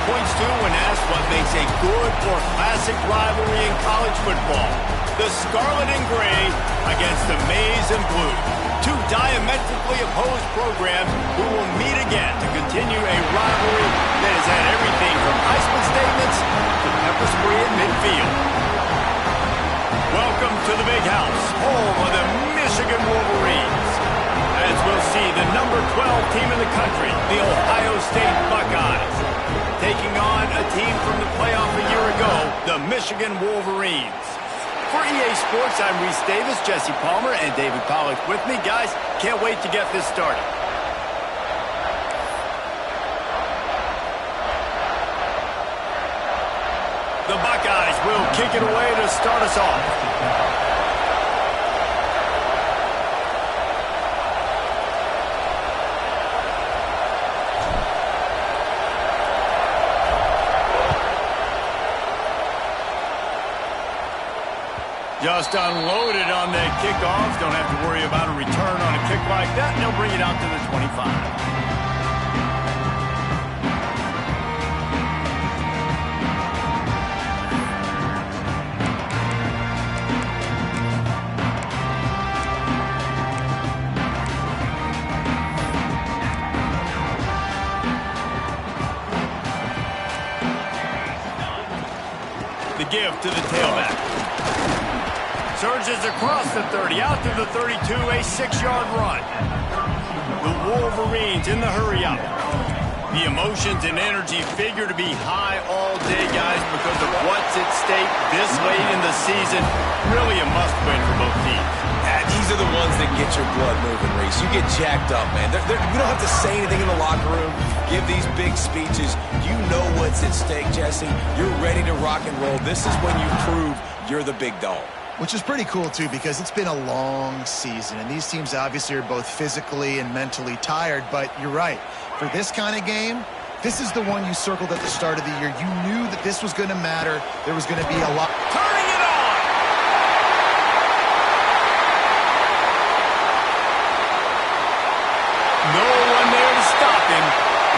points to when asked what makes a good or classic rivalry in college football. The Scarlet and Gray against the Maize and Blue. Two diametrically opposed programs who will meet again to continue a rivalry that has had everything from Heisman statements to pepper spray at midfield. Welcome to the Big House, home of the Michigan Wolverines. As we'll see, the number 12 team in the country, the Ohio State Buckeyes, taking on a team from the playoff a year ago, the Michigan Wolverines. For EA Sports, I'm Reese Davis, Jesse Palmer, and David Pollack with me. Guys, can't wait to get this started. The Buckeyes will kick it away to start us off. Just unloaded on the kickoffs. Don't have to worry about a return on a kick like that. And they'll bring it out to the 25. The give to the tailback. Surges across the 30, out to the 32, a 6-yard run. The Wolverines in the hurry-up. The emotions and energy figure to be high all day, guys, because of what's at stake this late in the season. Really a must-win for both teams. These are the ones that get your blood moving, Reese. You get jacked up, man. You don't have to say anything in the locker room. Give these big speeches. You know what's at stake, Jesse. You're ready to rock and roll. This is when you prove you're the big dog. Which is pretty cool, too, because it's been a long season, and these teams obviously are both physically and mentally tired, but you're right. For this kind of game, this is the one you circled at the start of the year. You knew that this was going to matter. There was going to be a lot. Turning it on! No one there to stop him,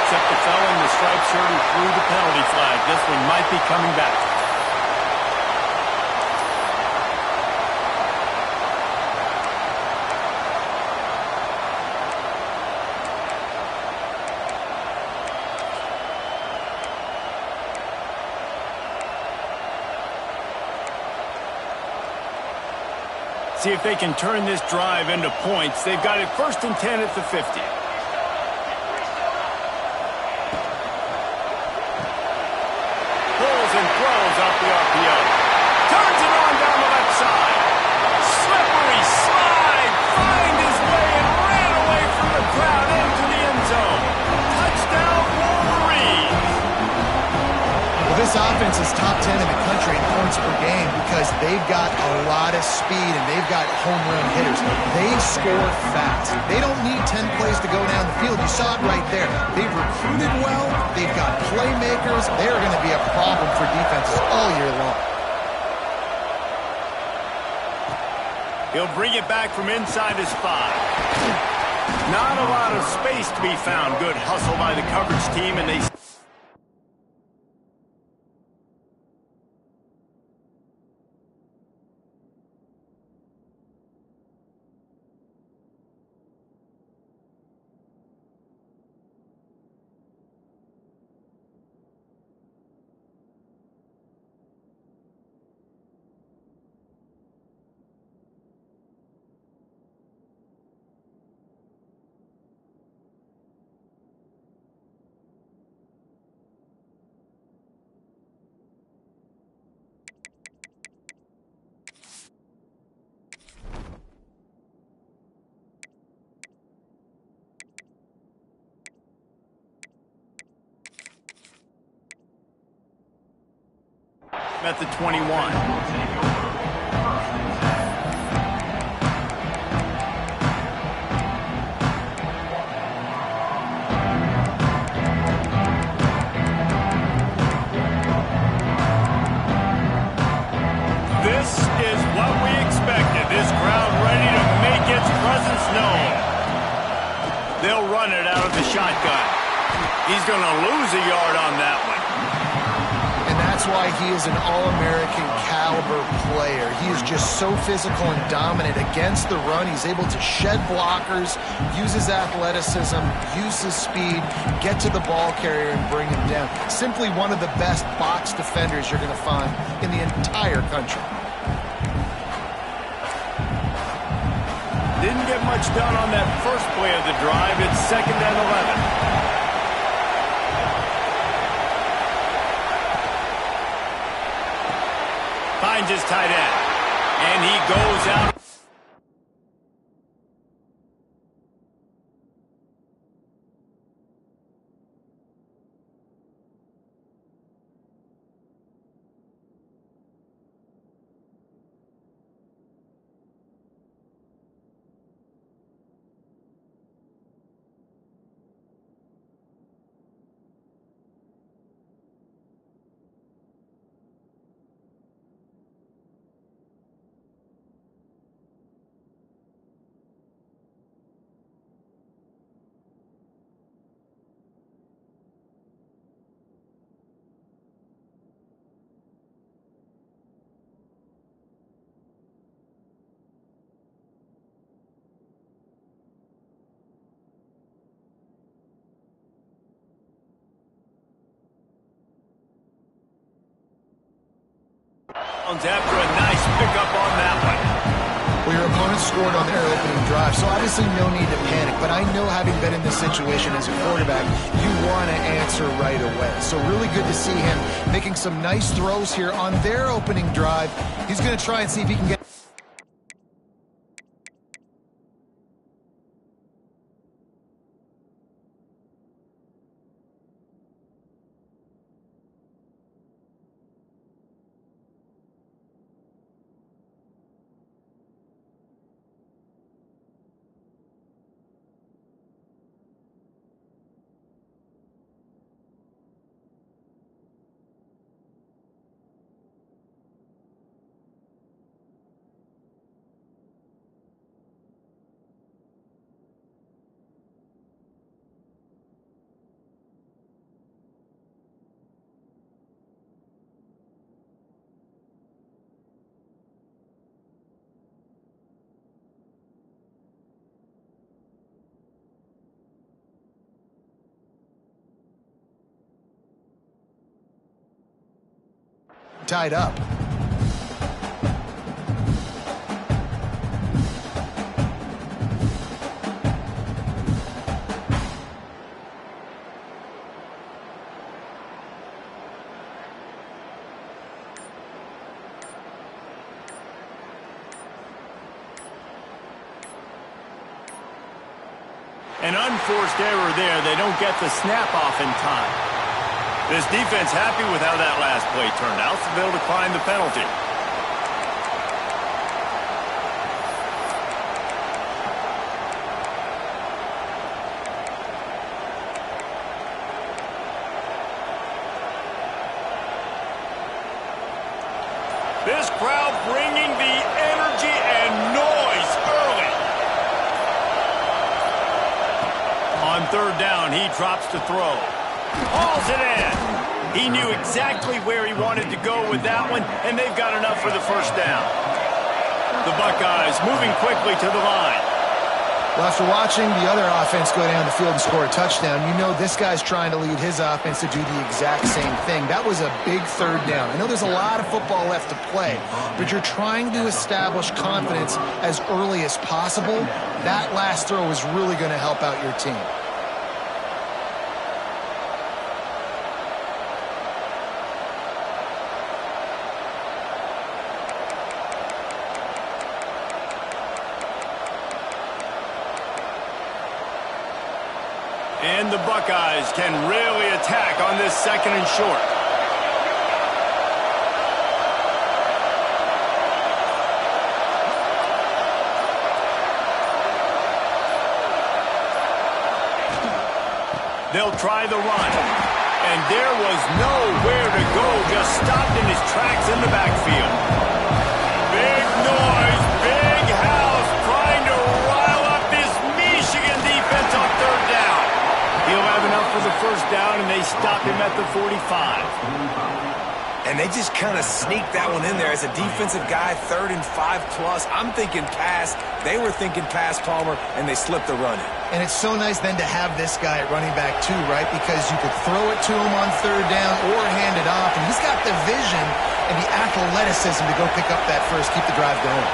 except the fellow in the striped shirt who threw the penalty flag. This one might be coming back. See if they can turn this drive into points. They've got it 1st and 10 at the 50. Pulls and throws off the RPO. Turns it on down the left side. Slippery slide. Find his way and ran away from the crowd into the end zone. Touchdown Wolverines. Well, this offense is top 10 in the country in points per game because they've got a lot of speed and they've got home run hitters. They score fast. They don't need 10 plays to go down the field. You saw it right there. They've recruited well. They've got playmakers. They're going to be a problem for defenses all year long. He'll bring it back from inside his 5. Not a lot of space to be found. Good hustle by the coverage team, and they... at the 21. This is what we expected. This crowd ready to make its presence known. They'll run it out of the shotgun. He's going to lose a yard on that one. why he is an All-American caliber player. He is just so physical and dominant against the run. He's able to shed blockers, use his athleticism, use his speed, get to the ball carrier and bring him down. Simply one of the best box defenders you're going to find in the entire country. Didn't get much done on that first play of the drive. It's 2nd and 11. Finds his tight end. And he goes out. After a nice pickup on that one. Well, your opponent scored on their opening drive, so obviously no need to panic. But I know, having been in this situation as a quarterback, you want to answer right away. So really good to see him making some nice throws here on their opening drive. He's going to try and see if he can get... tied up. An unforced error there. They don't get the snap off in time. This defense happy with how that last play turned out, so they'll decline the penalty. This crowd bringing the energy and noise early. On 3rd down, he drops to throw. Hauls it in. He knew exactly where he wanted to go with that one, and they've got enough for the 1st down. The Buckeyes moving quickly to the line. Well, after watching the other offense go down the field and score a touchdown, you know this guy's trying to lead his offense to do the exact same thing. That was a big 3rd down. I know there's a lot of football left to play, but you're trying to establish confidence as early as possible. That last throw is really going to help out your team. And the Buckeyes can really attack on this 2nd and short. They'll try the run. And there was nowhere to go, just stopped in his tracks in the backfield. Big noise, big house, trying to rile up this Michigan defense on 3rd down. He'll have enough for the 1st down, and they stop him at the 45. And they just kind of sneaked that one in there. As a defensive guy, 3rd and 5+. I'm thinking pass. They were thinking pass, Palmer, and they slipped the run in. And it's so nice then to have this guy at running back too, right? Because you could throw it to him on 3rd down or hand it off. And he's got the vision and the athleticism to go pick up that first, keep the drive going.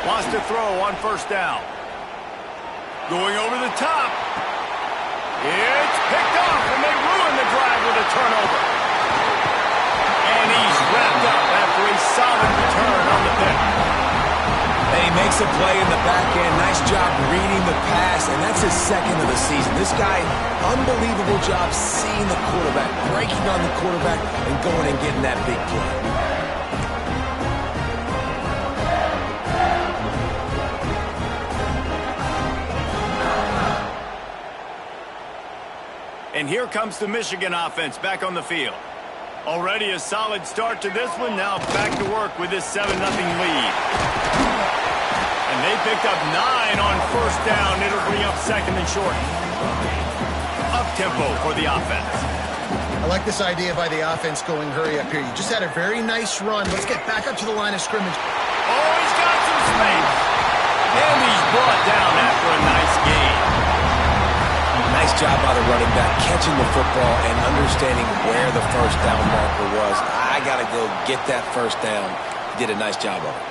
Wants to throw on 1st down. Going over the top. It's picked off, and they ruin the drive with a turnover. And he's wrapped up after a solid return on the pick. And he makes a play in the back end. Nice job reading the pass, and that's his 2nd of the season. This guy, unbelievable job seeing the quarterback, breaking on the quarterback, and going and getting that big play. And here comes the Michigan offense back on the field. Already a solid start to this one. Now back to work with this 7-0 lead. And they picked up 9 on 1st down. It'll bring up 2nd and short. Up-tempo for the offense. I like this idea by the offense going hurry up here. You just had a very nice run. Let's get back up to the line of scrimmage. Oh, he's got some space. And he's brought down after a nice gain. Nice job by the running back, catching the football and understanding where the 1st down marker was. I got to go get that 1st down. He did a nice job of it.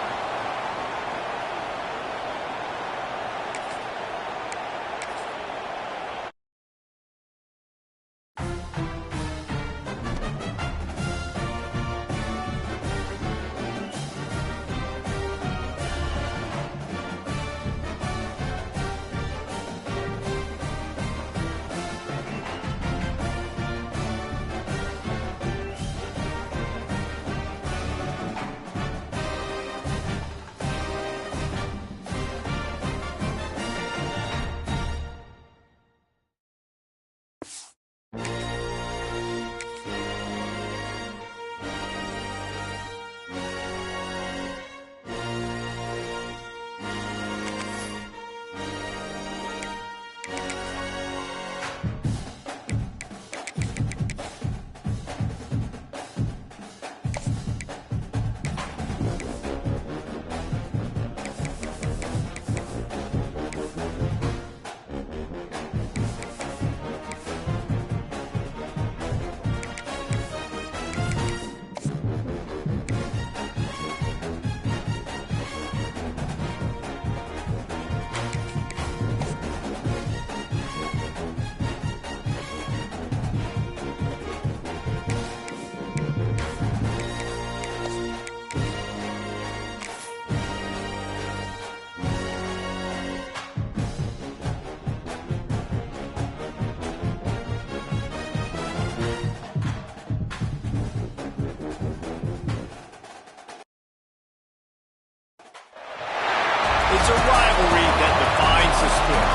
It's a rivalry that defines the sport.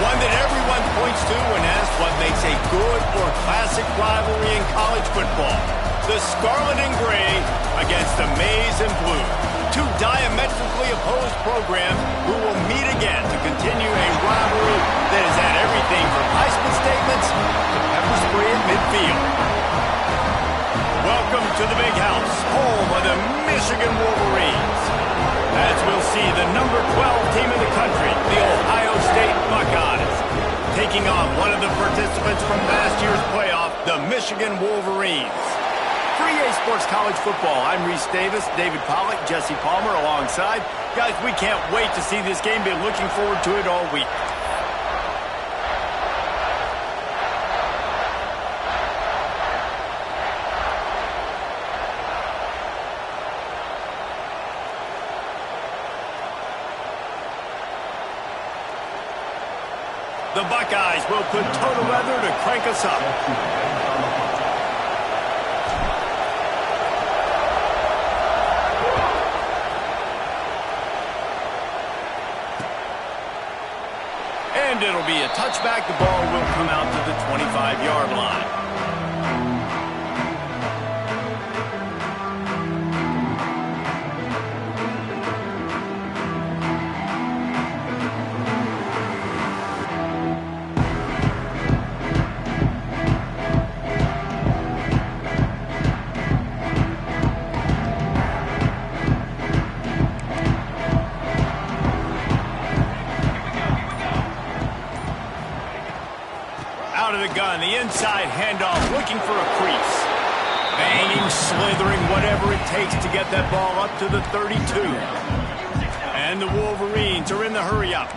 One that everyone points to when asked what makes a good or classic rivalry in college football. The Scarlet and Gray against the Maize and Blue. Two diametrically opposed programs who will meet again to continue a rivalry that has had everything from Heisman statements to pepper spray at midfield. Welcome to the Big House, home of the Michigan Wolverines. As we'll see the number 12 team in the country, the Ohio State Buckeyes, taking on one of the participants from last year's playoff, the Michigan Wolverines. For EA Sports College Football, I'm Reese Davis, David Pollack, Jesse Palmer alongside. Guys, we can't wait to see this game. Been looking forward to it all week. The Buckeyes will put total weather to crank us up. And it'll be a touchback. The ball will come out to the 25-yard line. on the inside handoff, looking for a crease. Banging, slithering, whatever it takes to get that ball up to the 32. And the Wolverines are in the hurry-up.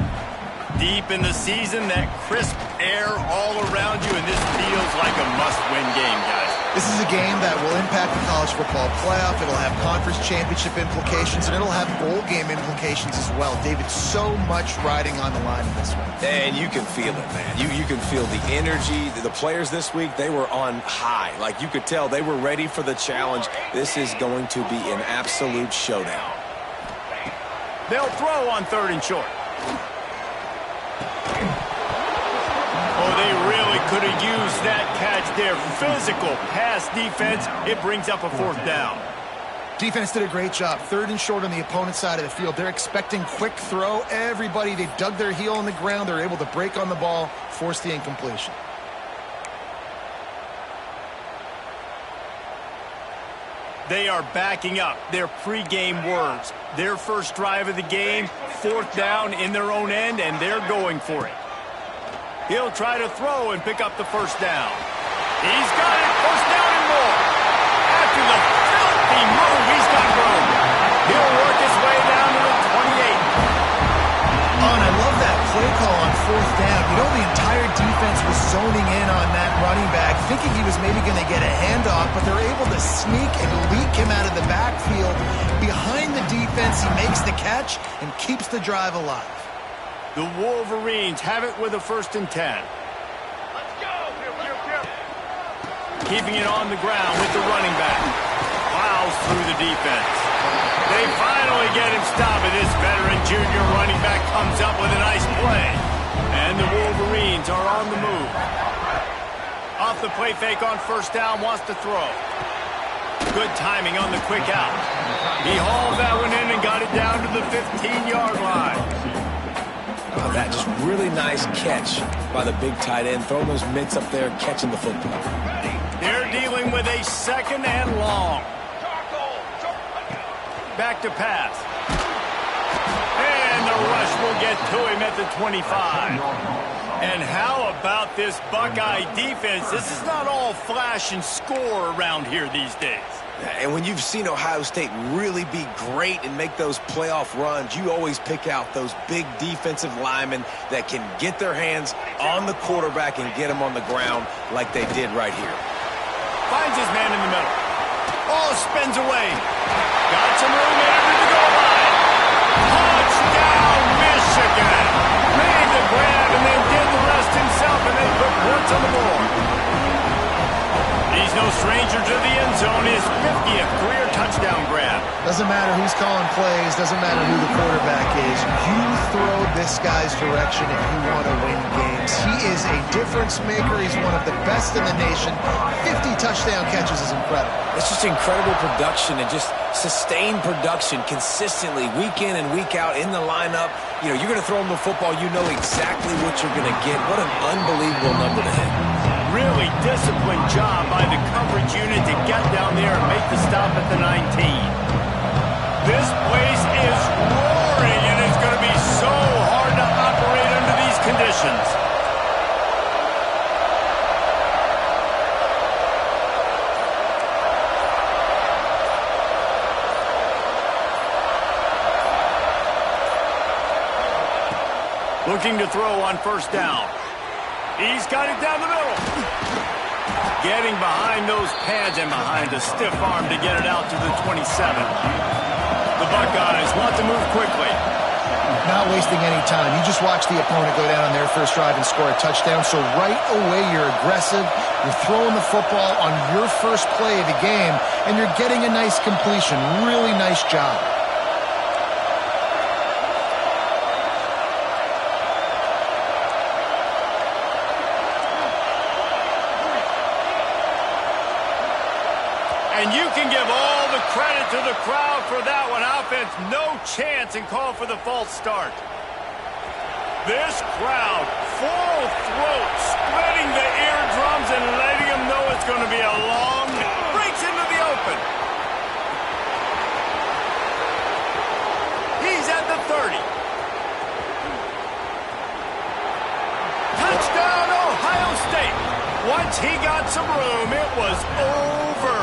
Deep in the season, that crisp air all around you, and this feels like a must-win game, guys. This is a game that will impact the college football playoff. It'll have conference championship implications, and it'll have bowl game implications as well. David, so much riding on the line in this one. And you can feel it, man. You can feel the energy. The players this week, they were on high. Like, you could tell they were ready for the challenge. This is going to be an absolute showdown. They'll throw on 3rd and short. Oh, they really could have used that catch there. Physical pass defense. It brings up a 4th down. Defense did a great job. 3rd and short on the opponent's side of the field. They're expecting quick throw. Everybody, they dug their heel on the ground. They're able to break on the ball, force the incompletion. They are backing up their pregame words. Their first drive of the game, 4th down in their own end, and they're going for it. He'll try to throw and pick up the 1st down. He's got it, 1st down and more. After the filthy move, he's got room. He'll work his way down to the 28. Oh, and I love that play call on 4th down. You know, the entire defense was zoning in on that running back, thinking he was maybe going to get a handoff, but they're able to sneak and leak him out of the backfield. Behind the defense, he makes the catch and keeps the drive alive. The Wolverines have it with a 1st and 10. Let's go! Keeping it on the ground with the running back. Plows through the defense. They finally get him stopped, and this veteran junior running back comes up with a nice play. And the Wolverines are on the move. Off the play fake on 1st down, wants to throw. Good timing on the quick out. He hauled that one in and got it down to the 15-yard line. Oh, that just really nice catch by the big tight end. Throwing those mitts up there, catching the football. They're dealing with a 2nd and long. Back to pass. And the rush will get to him at the 25. And how about this Buckeye defense? This is not all flash and score around here these days. And when you've seen Ohio State really be great and make those playoff runs, you always pick out those big defensive linemen that can get their hands on the quarterback and get him on the ground like they did right here. Finds his man in the middle. Oh, spins away. Got some room after the goal line. Touchdown, Michigan. Made the grab and then did the rest himself, and they put points on the board. He's no stranger to the end zone. His 50th career touchdown grab. Doesn't matter who's calling plays. Doesn't matter who the quarterback is. You throw this guy's direction if you want to win games. He is a difference maker. He's one of the best in the nation. 50 touchdown catches is incredible. It's just incredible production and just sustained production consistently week in and week out in the lineup. You know, you're going to throw him the football. You know exactly what you're going to get. What an unbelievable number to hit. Really disciplined job by the coverage unit to get down there and make the stop at the 19. This place is roaring, and it's going to be so hard to operate under these conditions. Looking to throw on 1st down. He's got it down the middle. Getting behind those pads and behind a stiff arm to get it out to the 27. The Buckeyes want to move quickly. Not wasting any time. You just watch the opponent go down on their first drive and score a touchdown. So right away, you're aggressive. You're throwing the football on your first play of the game, and you're getting a nice completion. Really nice job. And you can give all the credit to the crowd for that one. Offense, no chance, and call for the false start. This crowd, full throat, spreading the eardrums and letting them know it's going to be a long, breaks into the open. He's at the 30. Touchdown, Ohio State. Once he got some room, it was over.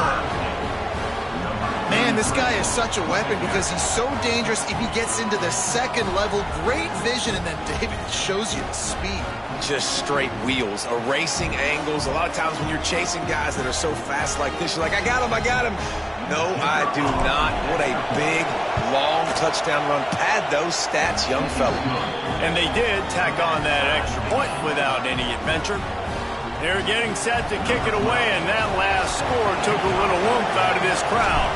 Man, this guy is such a weapon because he's so dangerous if he gets into the second level. Great vision, and then David shows you the speed. Just straight wheels, erasing angles. A lot of times when you're chasing guys that are so fast like this, you're like, I got him, I got him. No, I do not. What a big, long touchdown run. Pad those stats, young fella. And they did tack on that extra point without any adventure. They're getting set to kick it away, and that last score took a little oomph out of this crowd.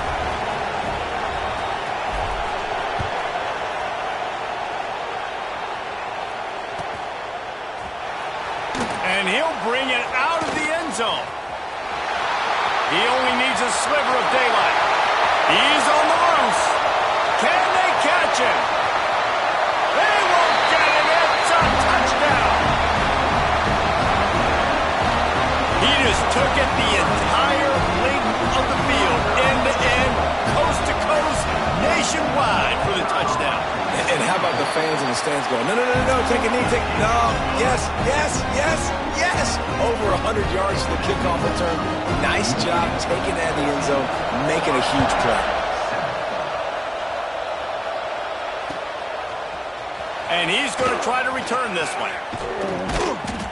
And he'll bring it out of the end zone. He only needs a sliver of daylight. He's on the loose. Can they catch him? They won't get him. It's a touchdown. He just took it the entire length of the field, end to end, coast to coast, nationwide for the touchdown. And how about the fans in the stands going, no, no, no, no, take a knee, no, yes, yes, yes, yes. Over 100 yards to the kickoff return. Nice job taking that in the end zone, making a huge play. And he's going to try to return this one.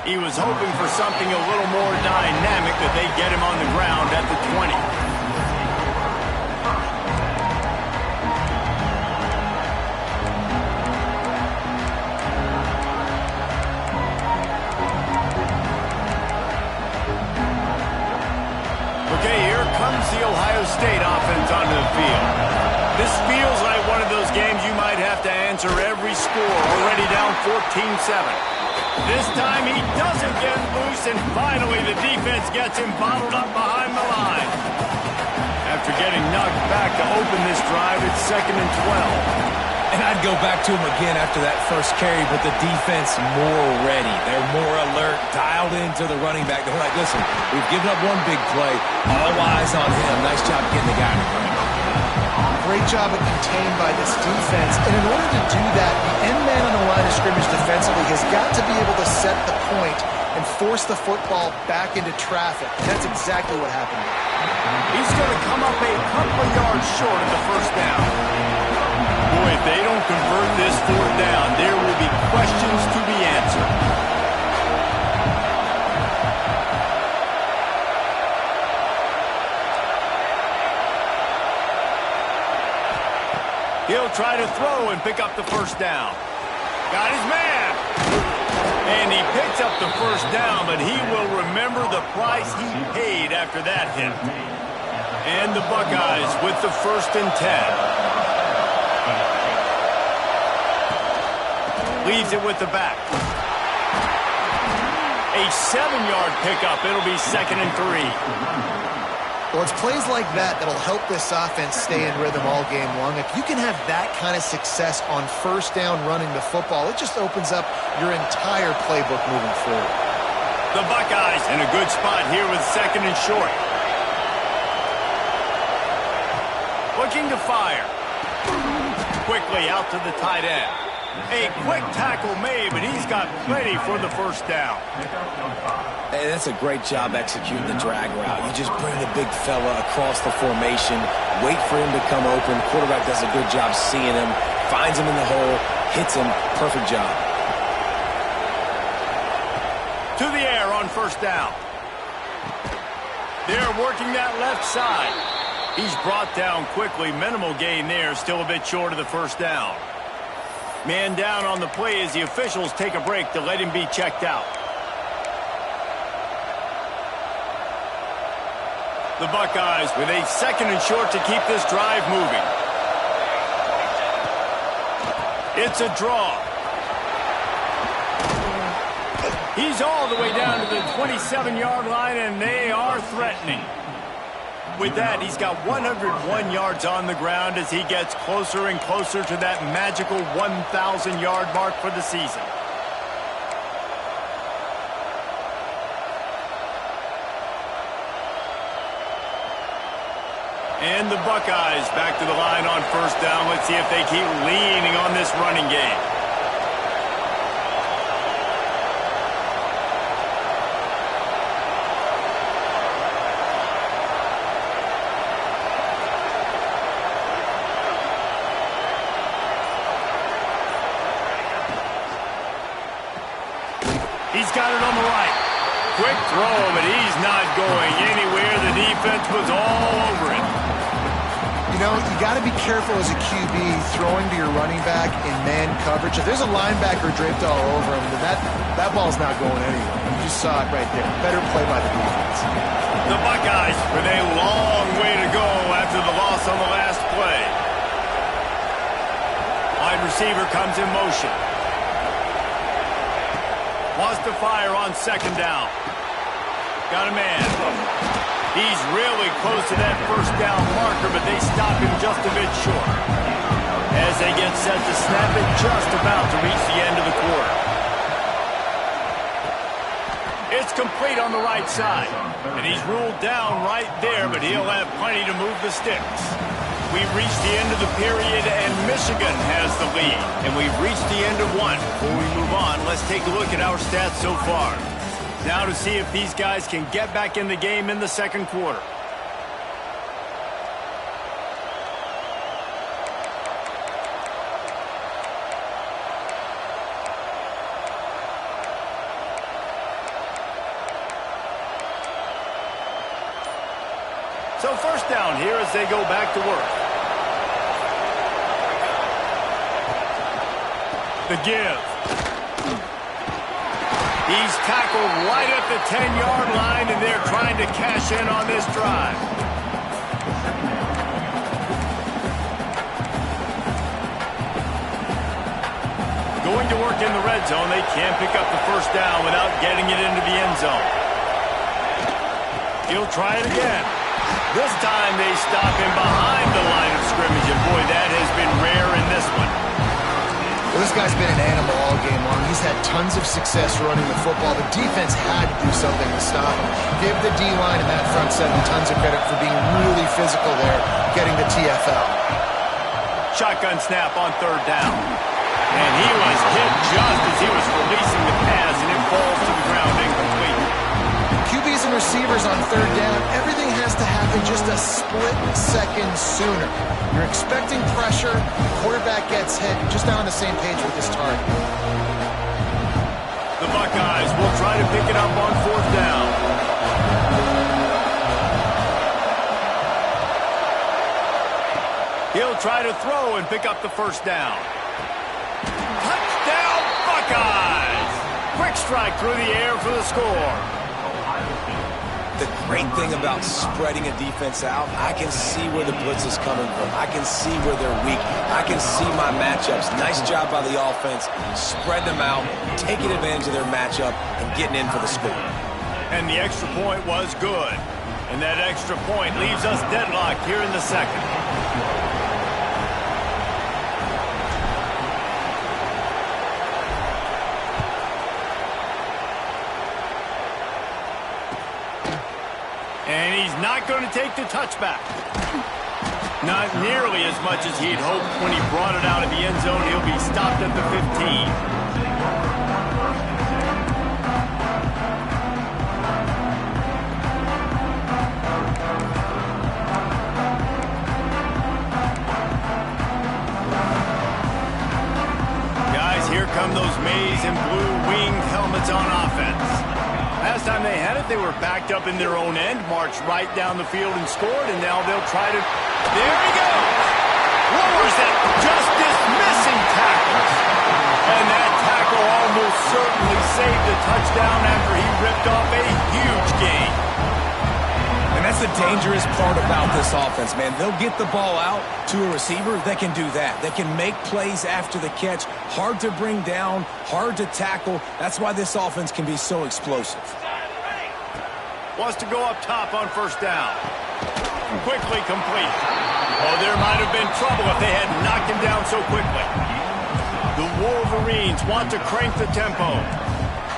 He was hoping for something a little more dynamic, that they get him on the ground at the 20. Okay, here comes the Ohio State offense onto the field. This feels like one of those games you might have to answer every score, already down 14-7. This time he doesn't get loose, and finally the defense gets him bottled up behind the line. After getting knocked back to open this drive, it's 2nd and 12. And I'd go back to him again after that first carry, but the defense more ready. They're more alert, dialed into the running back. They're like, listen, we've given up one big play. All eyes on him. Nice job getting the guy in the ground. Great job of contained by this defense. And in order to do that, the end man on the line of scrimmage defensively has got to be able to set the point and force the football back into traffic. And that's exactly what happened. He's going to come up a couple of yards short of the first down. Boy, if they don't convert this 4th down, there will be questions to be answered. He'll try to throw and pick up the first down. Got his man. And he picks up the first down, but he will remember the price he paid after that hit. And the Buckeyes with the 1st and 10. Leaves it with the back. A 7-yard pickup. It'll be 2nd and 3. Well, it's plays like that that'll help this offense stay in rhythm all game long. If you can have that kind of success on first down running the football, it just opens up your entire playbook moving forward. The Buckeyes in a good spot here with 2nd and short. Looking to fire. Quickly out to the tight end. A quick tackle made, but he's got plenty for the first down. Hey, that's a great job executing the drag route. You just bring the big fella across the formation, wait for him to come open. Quarterback does a good job seeing him, finds him in the hole, hits him. Perfect job. To the air on first down. They're working that left side. He's brought down quickly. Minimal gain there, still a bit short of the first down. Man down on the play as the officials take a break to let him be checked out. The Buckeyes with a 2nd and short to keep this drive moving. It's a draw. He's all the way down to the 27-yard line, and they are threatening. With that, he's got 101 yards on the ground as he gets closer and closer to that magical 1,000-yard mark for the season. And the Buckeyes back to the line on first down. Let's see if they keep leaning on this running game. He's got it on the right. Quick throw, but he's not going anywhere. The defense was all over it. You know, you got to be careful as a QB throwing to your running back in man coverage. If there's a linebacker draped all over him, then that ball's not going anywhere. You just saw it right there. Better play by the defense. The Buckeyes with a long way to go after the loss on the last play. Wide receiver comes in motion. Wants to fire on second down. Got a man. He's really close to that first down marker, but they stop him just a bit short. As they get set to snap it, just about to reach the end of the quarter. It's complete on the right side. And he's ruled down right there, but he'll have plenty to move the sticks. We've reached the end of the period, and Michigan has the lead. And we've reached the end of one. Before we move on, let's take a look at our stats so far. Now to see if these guys can get back in the game in the second quarter. So first down here as they go back to work. The give. He's tackled right at the 10-yard line, and they're trying to cash in on this drive. Going to work in the red zone. They can't pick up the first down without getting it into the end zone. He'll try it again. This time they stop him behind the line of scrimmage, and boy, that has been rare in this one. Well, this guy's been an animal all game long. He's had tons of success running the football. The defense had to do something to stop him. Give the D-line and that front seven tons of credit for being really physical there, getting the TFL. Shotgun snap on third down. And he was hit just as he was releasing the pass, and it falls to the ground incomplete. QBs and receivers on third down, everything has to happen just a split second sooner. You're expecting pressure, the quarterback gets hit, you're just not on the same page with this target. The Buckeyes will try to pick it up on fourth down. He'll try to throw and pick up the first down. Touchdown, Buckeyes! Quick strike through the air for the score. The great thing about spreading a defense out, I can see where the blitz is coming from. I can see where they're weak. I can see my matchups. Nice job by the offense. Spread them out, taking advantage of their matchup, and getting in for the score. And the extra point was good. And that extra point leaves us deadlocked here in the second. And he's not going to take the touchback. Not nearly as much as he'd hoped when he brought it out of the end zone. He'll be stopped at the 15. Guys, here come those maize and blue winged helmets on offense. Last time they had it, they were backed up in their own end, marched right down the field and scored, and now they'll try to... There he goes! Lowers that, just dismissing tackles. And that tackle almost certainly saved the touchdown after he ripped off a huge gain. And that's the dangerous part about this offense, man. They'll get the ball out to a receiver. They can do that. They can make plays after the catch. Hard to bring down, hard to tackle. That's why this offense can be so explosive. Wants to go up top on first down. Quickly complete. Oh, there might have been trouble if they had knocked him down so quickly. The Wolverines want to crank the tempo.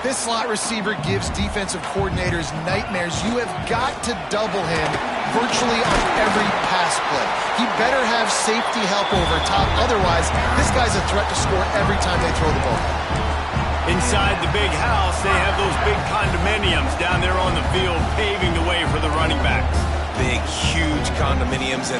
This slot receiver gives defensive coordinators nightmares. You have got to double him virtually on every pass play. He better have safety help over top. Otherwise, this guy's a threat to score every time they throw the ball. Inside the big house, they have those big condominiums down there on the field paving the way for the running backs. Big, huge condominiums, and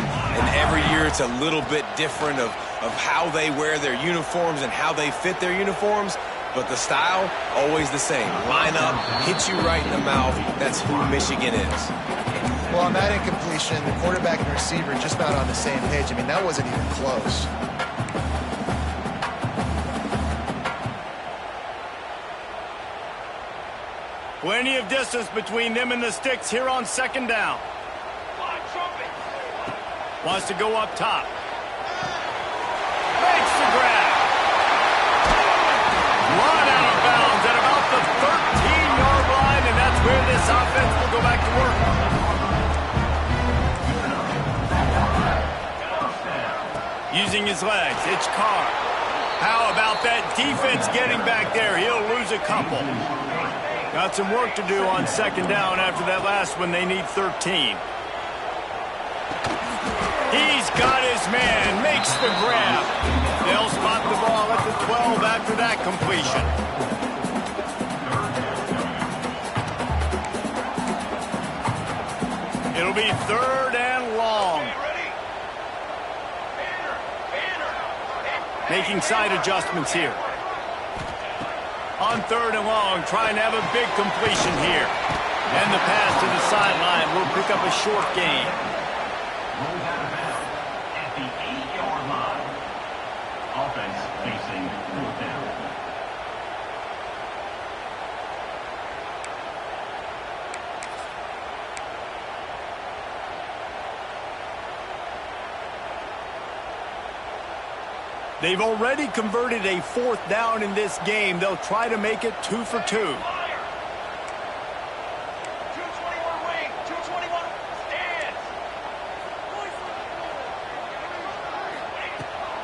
every year it's a little bit different of how they wear their uniforms and how they fit their uniforms. but the style, always the same. Line up, hit you right in the mouth. That's who Michigan is. Well, on that incompletion, the quarterback and receiver just about on the same page. I mean, that wasn't even close. Plenty of distance between them and the sticks here on second down. Wants to go up top. Makes the grab. Run out of bounds at about the 13-yard line, and that's where this offense will go back to work. Using his legs, it's Carr. How about that defense getting back there? He'll lose a couple. Got some work to do on second down after that last one. They need 13. He's got his man, makes the grab. They'll spot the ball at the 12 after that completion. It'll be third and long. Making side adjustments here. On third and long, trying to have a big completion here. And the pass to the sideline will pick up a short gain. At the 8-yard line. Offense facing fourth down. They've already converted a fourth down in this game. They'll try to make it 2 for 2. 221 wing, 221 stands.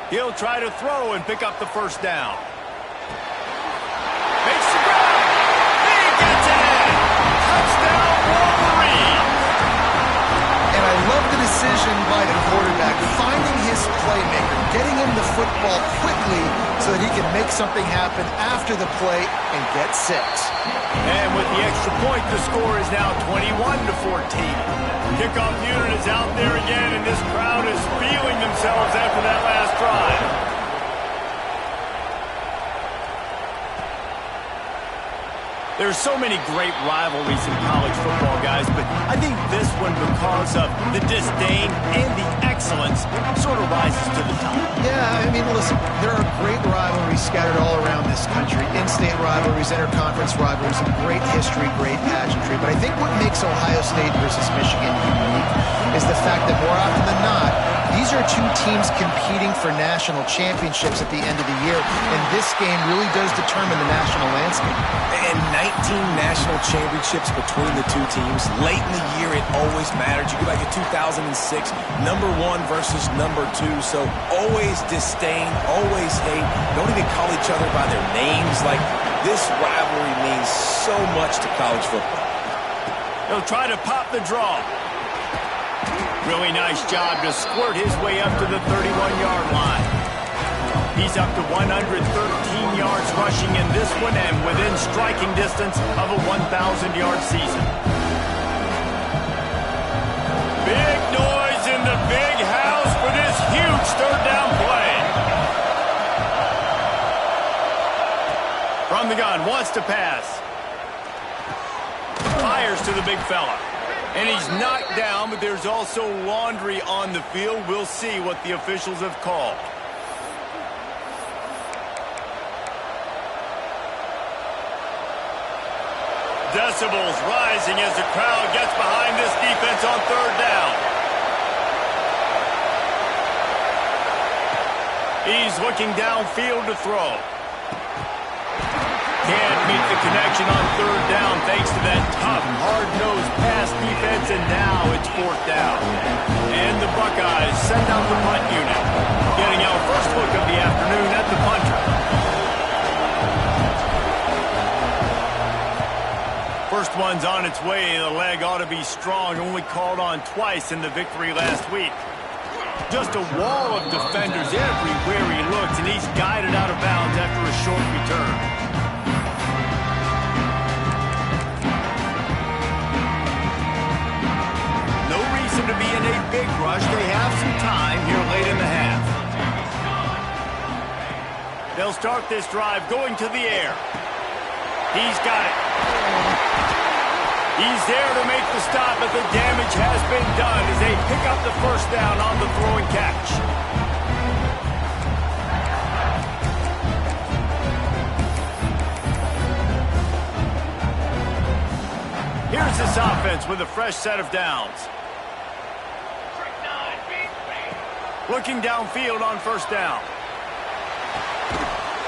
He'll try to throw and pick up the first down. Makes the grab. He gets it. Touchdown, Wolverine. And I love the decision by the quarterback, finding his playmaker, getting him the football quickly so that he can make something happen after the play and get 6. And with the extra point, the score is now 21-14. Kickoff unit is out there again, and this crowd is feeling themselves after that last drive. There's so many great rivalries in college football, guys, but I think this one, because of the disdain and the excellence, sort of rises to the top. Yeah, I mean, listen, there are great rivalries scattered all around this country. In-state rivalries, interconference rivalries, and great history, great pageantry. But I think what makes Ohio State versus Michigan unique is the fact that more often than not, these are two teams competing for national championships at the end of the year, and this game really does determine the national landscape. And 19 national championships between the two teams. Late in the year, it always mattered. You go back to 2006, number 1 versus number 2. So always disdain, always hate. Don't even call each other by their names. Like, this rivalry means so much to college football. He'll try to pop the draw. Really nice job to squirt his way up to the 31-yard line. He's up to 113 yards rushing in this one and within striking distance of a 1,000-yard season. Big noise in the big house for this huge third down play. From the gun, wants to pass. Fires to the big fella. And he's knocked down, but there's also laundry on the field. We'll see what the officials have called. Decibels rising as the crowd gets behind this defense on third down. He's looking downfield to throw. Can't meet the connection on third down thanks to that tough, hard-nosed pass defense, and now it's fourth down. And the Buckeyes send out the punt unit, getting our first look of the afternoon at the punter. First one's on its way. The leg ought to be strong, only called on twice in the victory last week. Just a wall of defenders everywhere he looks, and he's guided out of bounds after a short return. To be in a big rush. They have some time here late in the half. They'll start this drive going to the air. He's got it. He's there to make the stop, but the damage has been done as they pick up the first down on the throw and catch. Here's this offense with a fresh set of downs. Looking downfield on first down.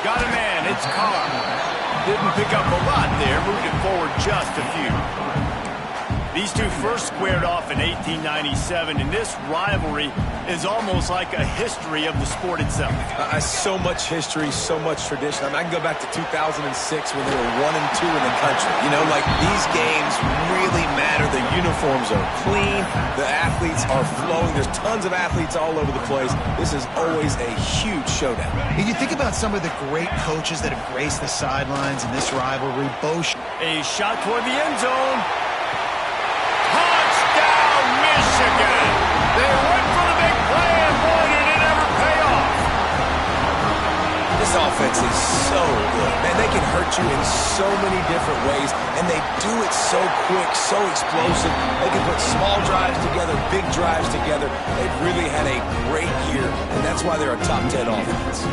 Got a man, it's Carr. Didn't pick up a lot there, moved it forward just a few. These two first squared off in 1897, and this rivalry is almost like a history of the sport itself. So much history, so much tradition. I mean, I can go back to 2006 when they were 1-2 in the country. You know, like, these games really matter. The uniforms are clean. The athletes are flowing. There's tons of athletes all over the place. This is always a huge showdown. And you think about some of the great coaches that have graced the sidelines in this rivalry. A shot toward the end zone. Touchdown, Michigan! They went for the big play, and boy, did it ever pay off. This offense is so good. Man, they can hurt you in so many different ways, and they do it so quick, so explosive. They can put small drives together, big drives together. They've really had a great year, and that's why they're a top 10 offense.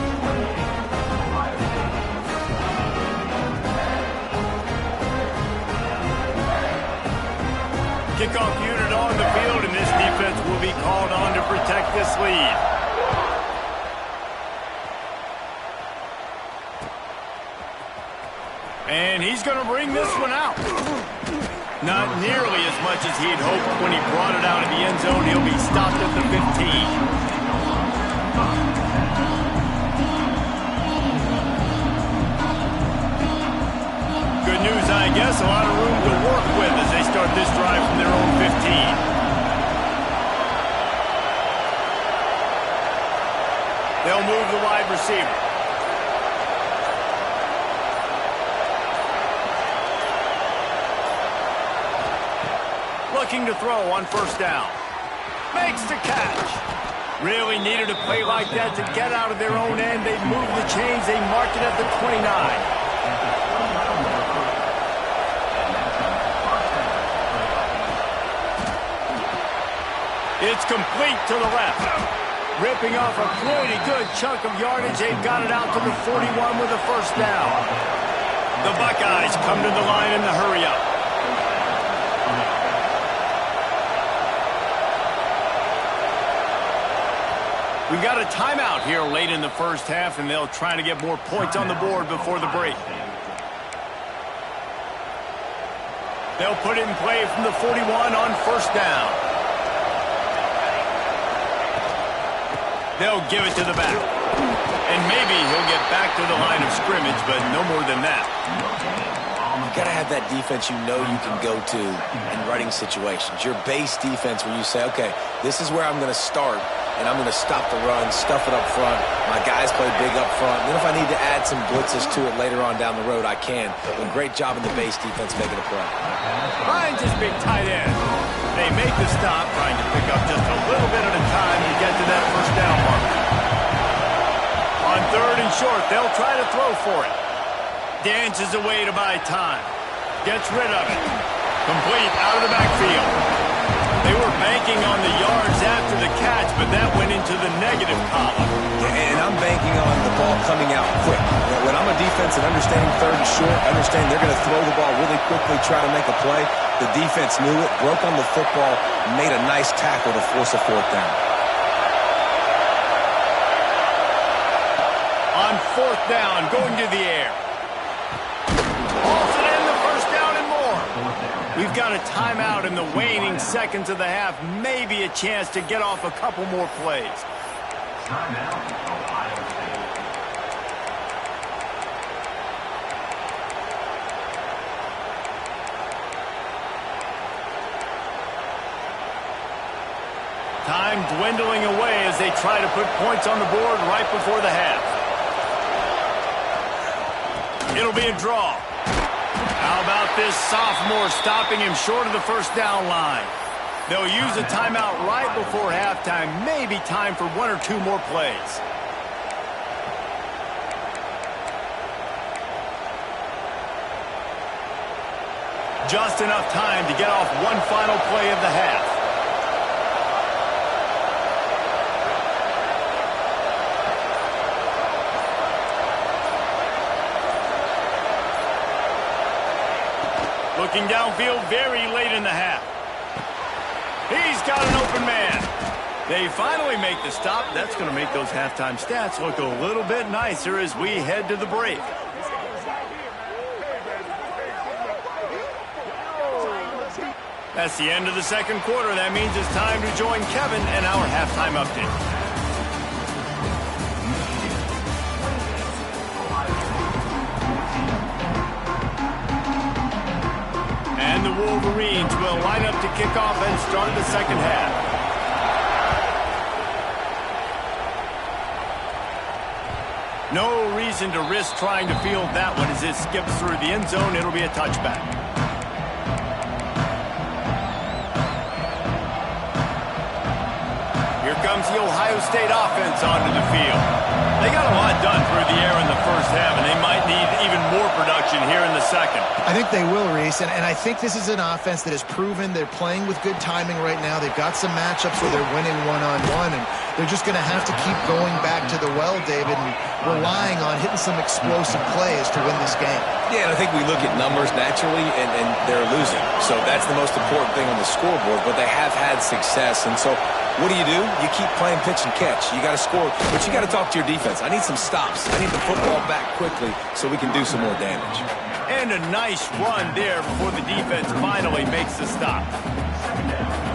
Kickoff unit on the field, and this defense will be called on to protect this lead. And he's going to bring this one out. Not nearly as much as he'd hoped when he brought it out of the end zone. He'll be stopped at the 15. Good news, I guess. A lot of room to work with as they start this drive from their own 15. They'll move the wide receiver. Looking to throw on first down. Makes the catch. Really needed a play like that to get out of their own end. They moved the chains. They marked it at the 29. It's complete to the left. Ripping off a pretty good chunk of yardage. They've got it out to the 41 with a first down. The Buckeyes come to the line in the hurry-up. We've got a timeout here late in the first half, and they'll try to get more points on the board before the break. They'll put it in play from the 41 on first down. They'll give it to the back. And maybe he'll get back to the line of scrimmage, but no more than that. You got to have that defense you know you can go to in running situations. Your base defense where you say, okay, this is where I'm going to start, and I'm going to stop the run, stuff it up front. My guys play big up front. Then if I need to add some blitzes to it later on down the road, I can. But great job in the base defense making a play. Ryan's just big tight end. They make the stop, trying to pick up just a little bit at a time to get to that first down mark. On third and short, they'll try to throw for it. Dances away to buy time. Gets rid of it. Complete out of the backfield. They were banking on the yards after the catch, but that went into the negative column. Yeah, and I'm banking on the ball coming out quick. When I'm a defense and understanding third and short, understanding they're going to throw the ball really quickly, try to make a play. The defense knew it, broke on the football, made a nice tackle to force a fourth down. On fourth down, going to the air. Hauls it in, the first down and more. We've got a timeout in the waning seconds of the half. Maybe a chance to get off a couple more plays. Timeout, Ohio State. Time dwindling away as they try to put points on the board right before the half. It'll be a draw. How about this sophomore stopping him short of the first down line? They'll use a timeout right before halftime. Maybe time for one or two more plays. Just enough time to get off one final play of the half. Looking downfield very late in the half. He's got an open man. They finally make the stop. That's going to make those halftime stats look a little bit nicer as we head to the break. That's the end of the second quarter. That means it's time to join Kevin and our halftime update. And the Wolverines will line up to kick off and start the second half. No reason to risk trying to field that one as it skips through the end zone. It'll be a touchback. Here comes the Ohio State offense onto the field. They got a lot done through the air in the first half, and they might need even more production here in the second. I think they will, Reese, and I think this is an offense that has proven they're playing with good timing right now. They've got some matchups where they're winning one-on-one, and they're just going to have to keep going back to the well, David, and relying on hitting some explosive plays to win this game. Yeah, and I think we look at numbers naturally, and they're losing. So that's the most important thing on the scoreboard, but they have had success, and so what do? You keep playing pitch and catch. You got to score, but you got to talk to your defense. I need some stops. I need the football back quickly so we can do some more damage. And a nice run there before the defense finally makes the stop.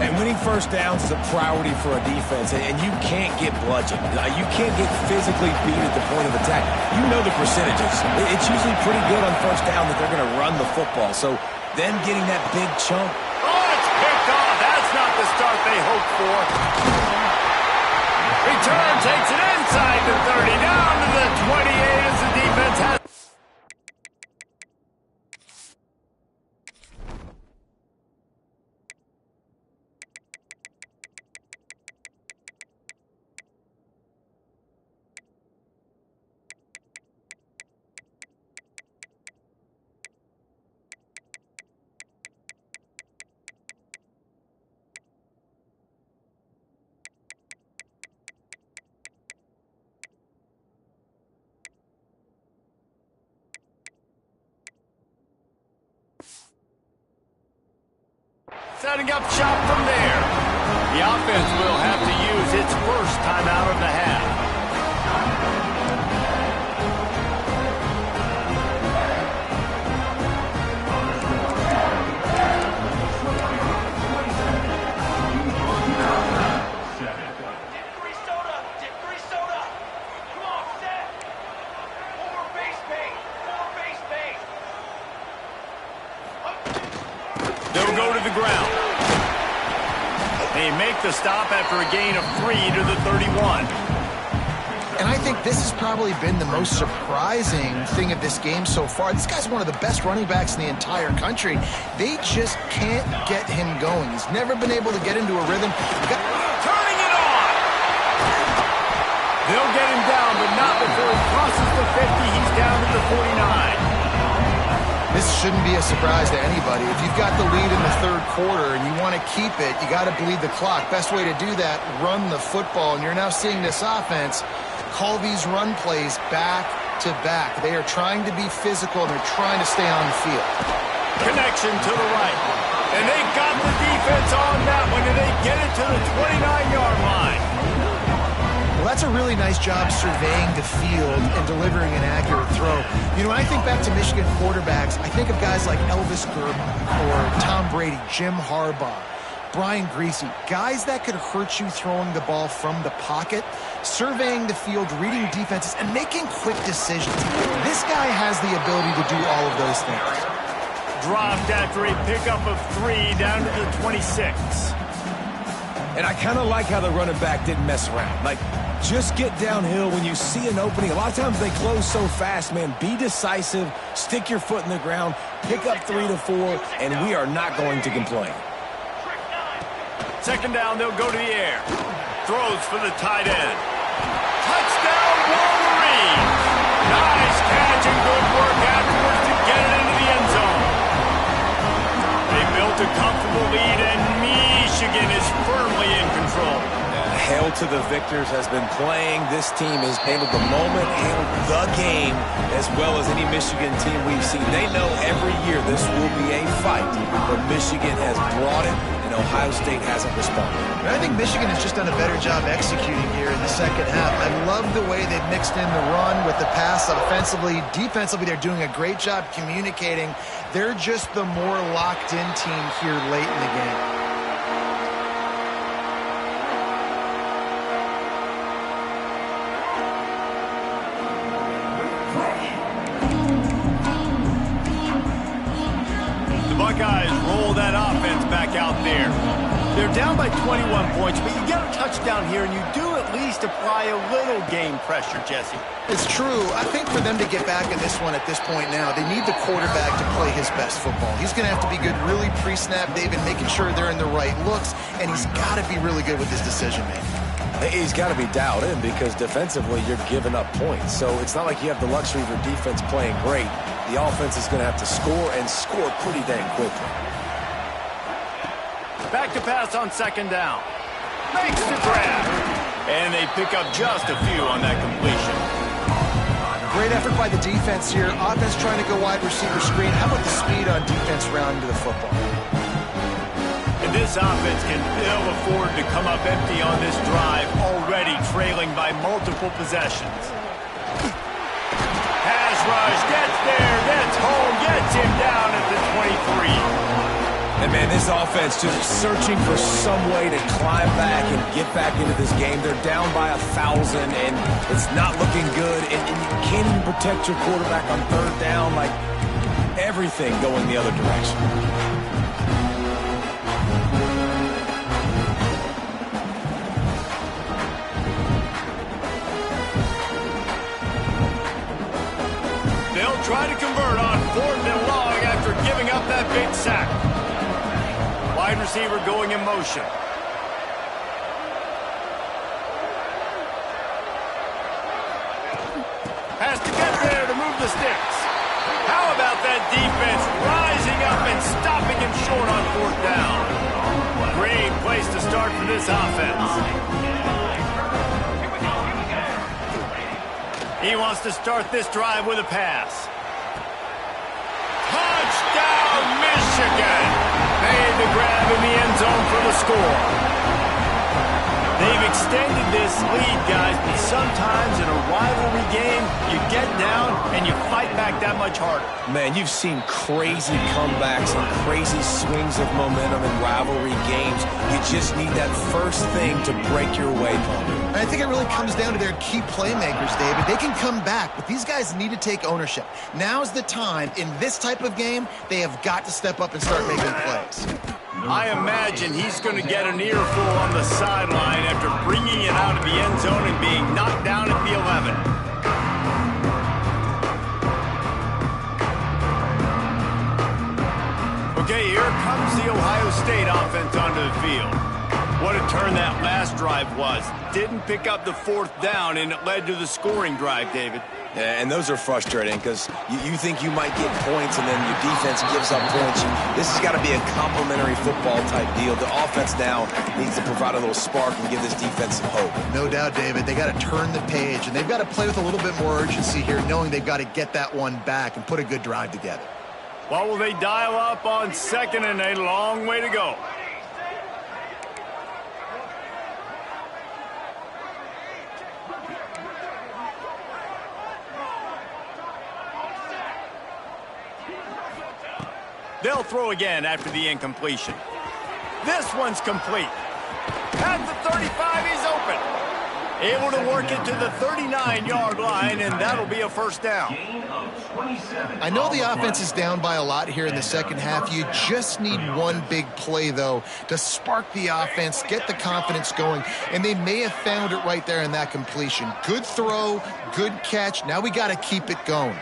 And winning first downs is a priority for a defense, and you can't get bludgeoned. You can't get physically beat at the point of attack. You know the percentages. It's usually pretty good on first down that they're going to run the football. So them getting that big chunk. Oh, it's picked off. That's not the start they hoped for. Return takes it inside the 30, down to the 28 as the defense has. Setting up shop from there. The offense will have to use its first timeout of the half. They'll go to the ground. They make the stop after a gain of 3 to the 31. And I think this has probably been the most surprising thing of this game so far. This guy's one of the best running backs in the entire country. They just can't get him going. He's never been able to get into a rhythm. Turning it on! They'll get him down, but not before he crosses the 50. He's down to the 49. This shouldn't be a surprise to anybody. If you've got the lead in the third quarter and you want to keep it, you got to bleed the clock. Best way to do that, run the football. And you're now seeing this offense call these run plays back to back. They are trying to be physical, and they're trying to stay on the field. Connection to the right. And they got the defense on that one, and they get it to the 29-yard line. Well, that's a really nice job surveying the field and delivering an accurate throw. You know, when I think back to Michigan quarterbacks, I think of guys like Elvis Gerber or Tom Brady, Jim Harbaugh, Brian Griese, guys that could hurt you throwing the ball from the pocket, surveying the field, reading defenses, and making quick decisions. This guy has the ability to do all of those things. Dropped after a pickup of 3 down to the 26. And I kind of like how the running back didn't mess around. Like, just get downhill when you see an opening. A lot of times they close so fast, man. Be decisive, stick your foot in the ground, pick up 3 to 4, and we are not going to complain. Second down, they'll go to the air. Throws for the tight end. Touchdown, Wolverines! Nice catch and good work afterwards to get it into the end zone. a comfortable lead, and Michigan is firmly in control. Hail to the victors has been playing. This team has handled the moment, handled the game, as well as any Michigan team we've seen. They know every year this will be a fight, but Michigan has brought it, and Ohio State hasn't responded. I think Michigan has just done a better job executing here in the second half. I love the way they've mixed in the run with the pass offensively. Defensively, they're doing a great job communicating. They're just the more locked-in team here late in the game. Buckeyes roll that offense back out there. They're down by 21 points, but you get a touchdown here, and you do at least apply a little game pressure, Jesse. It's true. I think for them to get back in this one at this point now, they need the quarterback to play his best football. He's going to have to be good really pre-snap, David, making sure they're in the right looks, and he's got to be really good with his decision-making. He's got to be dialed in because defensively you're giving up points. So it's not like you have the luxury of your defense playing great. The offense is going to have to score and score pretty dang quickly. Back to pass on second down. Makes the grab. And they pick up just a few on that completion. Great effort by the defense here. Offense trying to go wide receiver screen. How about the speed on defense rounding to the football? And this offense can ill afford to come up empty on this drive, already trailing by multiple possessions. Pass rush, gets there, gets home, gets him down at the 23. And, man, this offense just searching for some way to climb back and get back into this game. They're down by 1,000, and it's not looking good. And you can't even protect your quarterback on third down. Like, everything going the other direction. They'll try to convert on 4th and long after giving up that big sack. Wide receiver going in motion. Has to get there to move the sticks. How about that defense rising up and stopping him short on 4th down? Great place to start for this offense. He wants to start this drive with a pass. Touchdown, Michigan! Made the grab in the end zone for the score. They've extended this lead, guys, but sometimes in a rivalry game, you get down and you fight back that much harder. Man, you've seen crazy comebacks and crazy swings of momentum in rivalry games. You just need that first thing to break your way, Palmer. I think it really comes down to their key playmakers, David. They can come back, but these guys need to take ownership. Now's the time. In this type of game, they have got to step up and start making plays. I imagine he's going to get an earful on the sideline after bringing it out of the end zone and being knocked down at the 11. Okay, here comes the Ohio State offense onto the field. What a turn that last drive was. Didn't pick up the 4th down, and it led to the scoring drive, David. Yeah, and those are frustrating because you think you might get points and then your defense gives up points. This has got to be a complementary football type deal. The offense now needs to provide a little spark and give this defense some hope. No doubt, David. They got to turn the page, and they've got to play with a little bit more urgency here, knowing they've got to get that one back and put a good drive together. What will they dial up on 2nd and a long way to go? They'll throw again after the incompletion. This one's complete. At the 35, he's open. Able to work it to the 39-yard line, and that'll be a first down. I know the offense is down by a lot here in the second half. You just need one big play, though, to spark the offense, get the confidence going, and they may have found it right there in that completion. Good throw, good catch. Now we got to keep it going.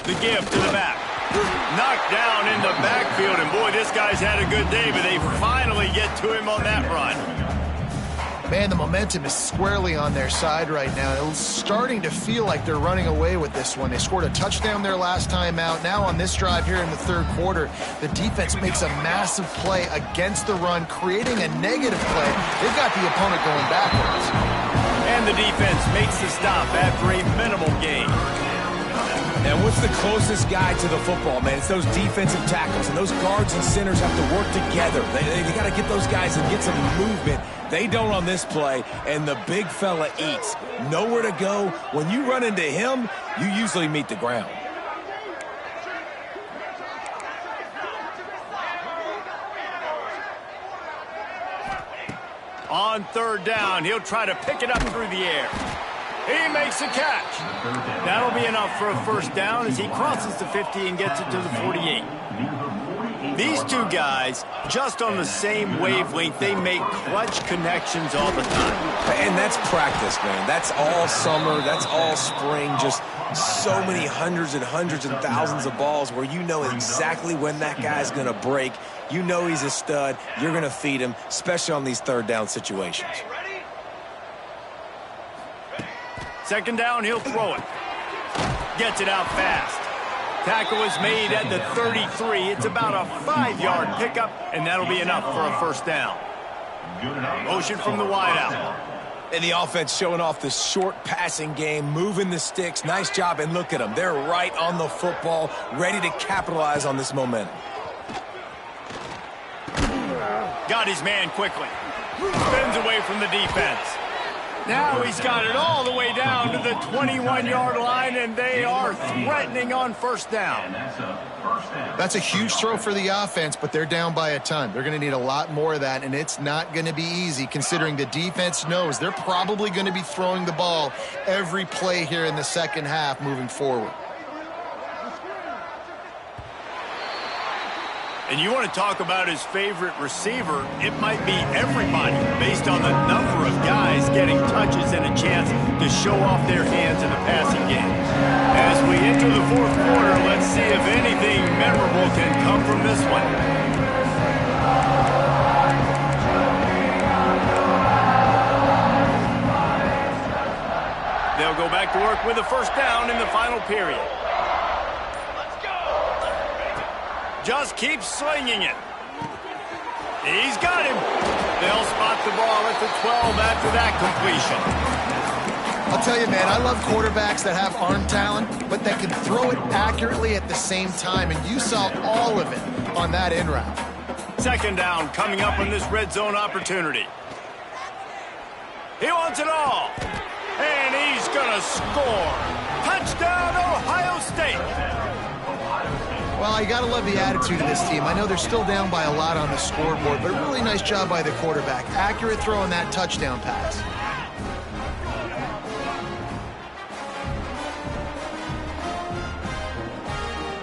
The The give to the back. Knocked down in the backfield, and boy, this guy's had a good day, but they finally get to him on that run. Man, the momentum is squarely on their side right now. It's starting to feel like they're running away with this one. They scored a touchdown their last time out. Now on this drive here in the third quarter, the defense makes a massive play against the run, creating a negative play. They've got the opponent going backwards. And the defense makes the stop after a minimal gain. Now, what's the closest guy to the football, man? It's those defensive tackles, and those guards and centers have to work together. They got to get those guys and get some movement. They don't on this play, and the big fella eats. Nowhere to go. When you run into him, you usually meet the ground. On third down, he'll try to pick it up through the air. He makes a catch. That'll be enough for a first down as he crosses the 50 and gets it to the 48. These two guys, just on the same wavelength, they make clutch connections all the time. And that's practice, man. That's all summer. That's all spring. Just so many hundreds and thousands of balls where you know exactly when that guy's going to break. You know he's a stud. You're going to feed him, especially on these third down situations. Second down, he'll throw it. Gets it out fast. Tackle is made at the 33. It's about a 5-yard pickup, and that'll be enough for a first down. Motion from the wideout. And the offense showing off the short passing game, moving the sticks. Nice job, and look at them. They're right on the football, ready to capitalize on this momentum. Got his man quickly. Spins away from the defense. Now he's got it all the way down to the 21-yard line, and they are threatening on first down. That's a huge throw for the offense, but they're down by a ton. They're going to need a lot more of that, and it's not going to be easy considering the defense knows they're probably going to be throwing the ball every play here in the second half moving forward. And you want to talk about his favorite receiver, it might be everybody based on the number of guys getting touches and a chance to show off their hands in the passing game. As we enter the fourth quarter, let's see if anything memorable can come from this one. They'll go back to work with a first down in the final period. Just keeps swinging it. He's got him. They'll spot the ball at the 12 after that completion. I'll tell you, man, I love quarterbacks that have arm talent, but that can throw it accurately at the same time, and you saw all of it on that in route. Second down coming up on this red zone opportunity. He wants it all. And he's going to score. Touchdown, Ohio State. Well, you got to love the attitude of this team. I know they're still down by a lot on the scoreboard, but a really nice job by the quarterback. Accurate throw on that touchdown pass.